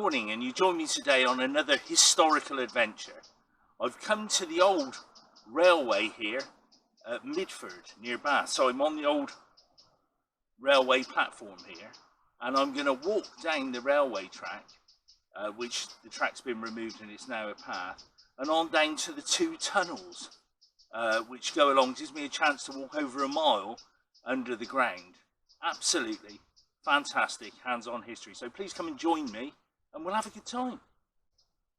morning, and you join me today on another historical adventure. I've come to the old railway here at Midford near Bath. So I'm on the old railway platform here, and I'm going to walk down the railway track, which the track's been removed and it's now a path, and on down to the two tunnels which go along. Gives me a chance to walk over a mile under the ground. Absolutely fantastic hands-on history. So please come and join me and we'll have a good time.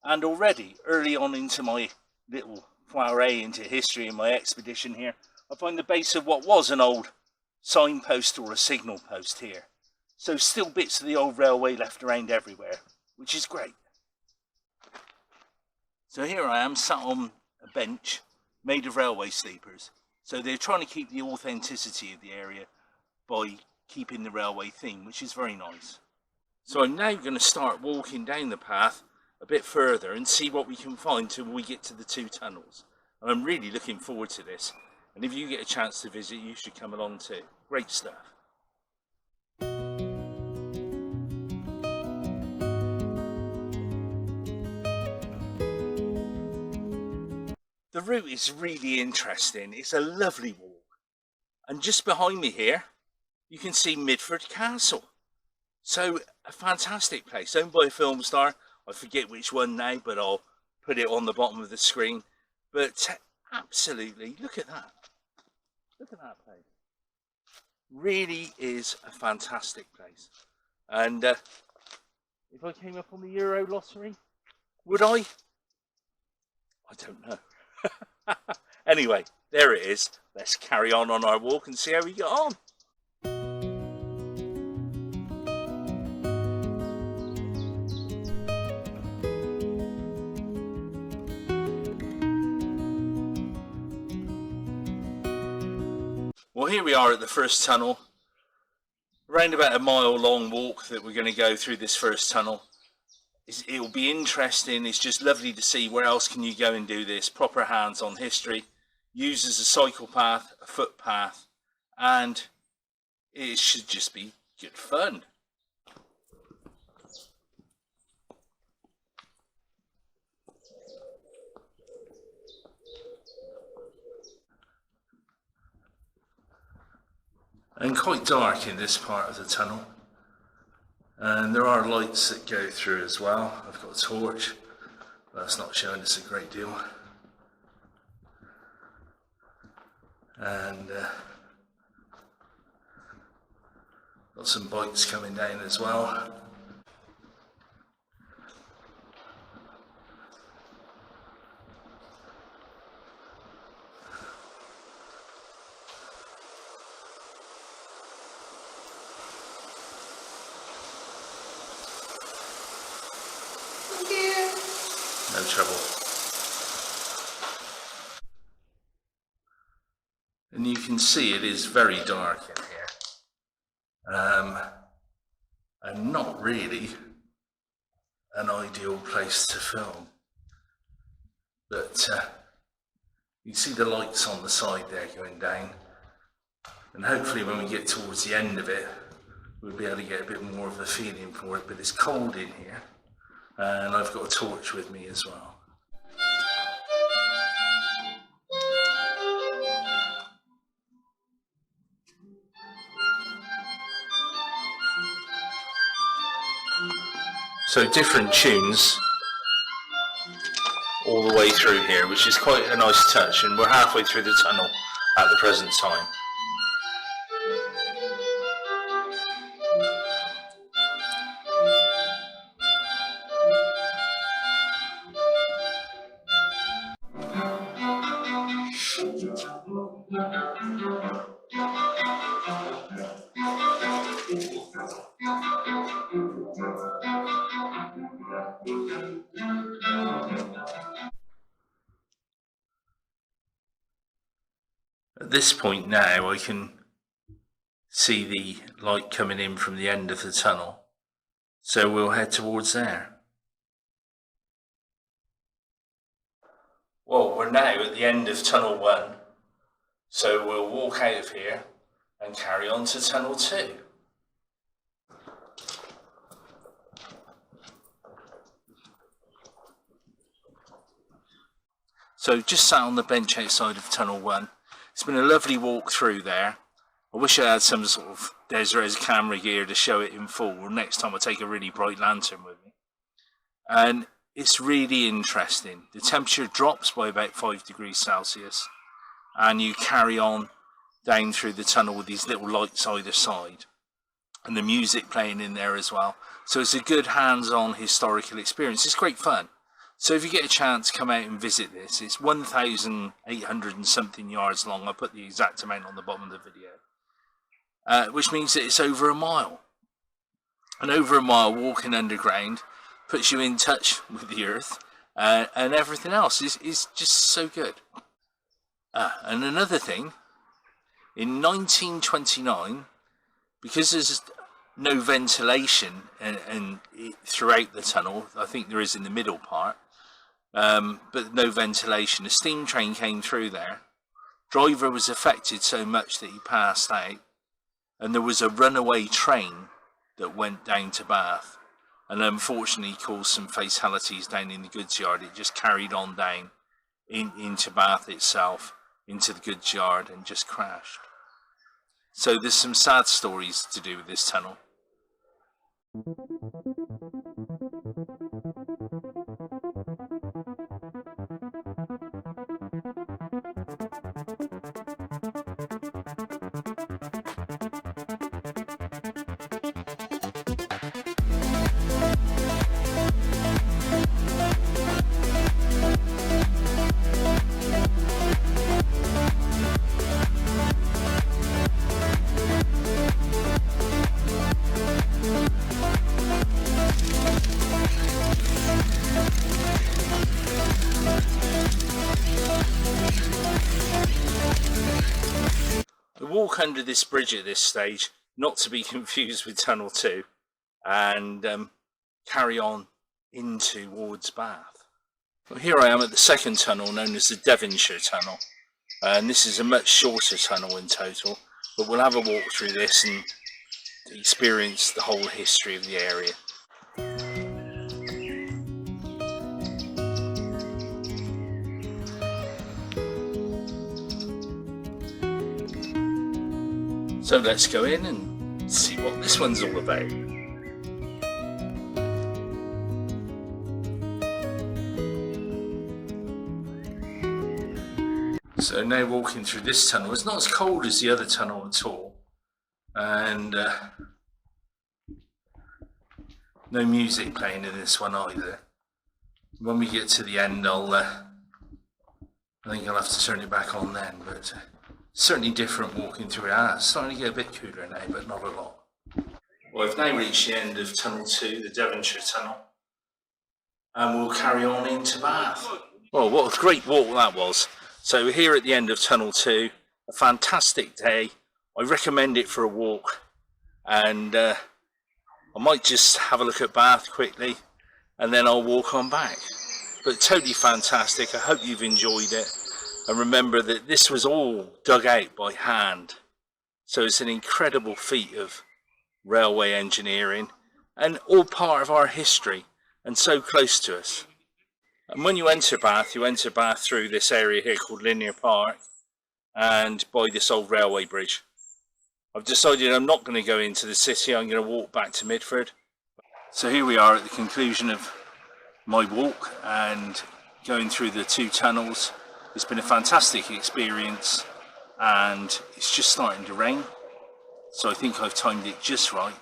And already early on into my little foray into history and my expedition here, I find the base of what was an old signpost or a signal post here. So still bits of the old railway left around everywhere, which is great. So here I am sat on a bench made of railway sleepers. So they're trying to keep the authenticity of the area by keeping the railway theme, which is very nice. So I'm now going to start walking down the path a bit further and see what we can find till we get to the two tunnels. And I'm really looking forward to this. And if you get a chance to visit, you should come along too. Great stuff. The route is really interesting. It's a lovely walk. And just behind me here, you can see Midford Castle. So a fantastic place, owned by a film star. I forget which one now, but I'll put it on the bottom of the screen. But absolutely, look at that. Look at that place. Really is a fantastic place. And if I came up on the Euro lottery, would I? I don't know. Anyway, there it is. Let's carry on our walk and see how we get on. Well, here we are at the first tunnel. Around about a mile long walk that we're going to go through this first tunnel. It'll be interesting. It's just lovely to see where else can you go and do this. Proper hands-on history. Used as a cycle path, a footpath, and it should just be good fun. And quite dark in this part of the tunnel. And there are lights that go through as well. I've got a torch, but that's not showing us a great deal. And got some bikes coming down as well. No trouble. And you can see it is very dark in here. And not really an ideal place to film. But you see the lights on the side there going down. And hopefully when we get towards the end of it, we'll be able to get a bit more of a feeling for it. But it's cold in here. And I've got a torch with me as well. So different tunes all the way through here, which is quite a nice touch, and we're halfway through the tunnel at the present time. At this point now I can see the light coming in from the end of the tunnel, so we'll head towards there. Well, we're now at the end of tunnel 1, so we'll walk out of here and carry on to tunnel 2. So just sat on the bench outside of Tunnel 1. It's been a lovely walk through there. I wish I had some sort of Desres camera gear to show it in full. Or next time I take a really bright lantern with me. And it's really interesting. The temperature drops by about 5 degrees Celsius. And you carry on down through the tunnel with these little lights either side. And the music playing in there as well. So it's a good hands-on historical experience. It's great fun. So if you get a chance, come out and visit this. It's 1,800 and something yards long. I'll put the exact amount on the bottom of the video. Which means that it's over a mile. And over a mile walking underground puts you in touch with the earth. And everything else is just so good. And another thing, in 1929, because there's no ventilation and throughout the tunnel, I think there is in the middle part, but no ventilation, a steam train came through there. Driver was affected so much that he passed out, and there was a runaway train that went down to Bath, and unfortunately caused some fatalities down in the goods yard. It just carried on down into Bath itself, into the goods yard, and just crashed. So there's some sad stories to do with this tunnel. Walk under this bridge at this stage, not to be confused with Tunnel 2, and carry on in towards Bath. Well, here I am at the second tunnel, known as the Devonshire Tunnel, and this is a much shorter tunnel in total, but we'll have a walk through this and experience the whole history of the area. So let's go in and see what this one's all about. So now walking through this tunnel, it's not as cold as the other tunnel at all, and no music playing in this one either. When we get to the end, I think I'll have to turn it back on then, but certainly different walking through it. It's starting to get a bit cooler now, but not a lot. Well, I've now reached the end of Tunnel 2, the Devonshire Tunnel, and we'll carry on into Bath. Well, what a great walk that was. So we're here at the end of Tunnel 2, a fantastic day. I recommend it for a walk, and I might just have a look at Bath quickly, and then I'll walk on back. But totally fantastic. I hope you've enjoyed it. And remember that this was all dug out by hand. So it's an incredible feat of railway engineering and all part of our history and so close to us. And when you enter Bath through this area here called Linear Park and by this old railway bridge. I've decided I'm not going to go into the city, I'm going to walk back to Midford. So here we are at the conclusion of my walk and going through the two tunnels. It's been a fantastic experience and it's just starting to rain, so I think I've timed it just right.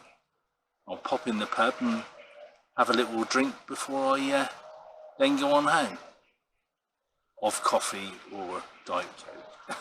I'll pop in the pub and have a little drink before I then go on home, of coffee or Diet Coke.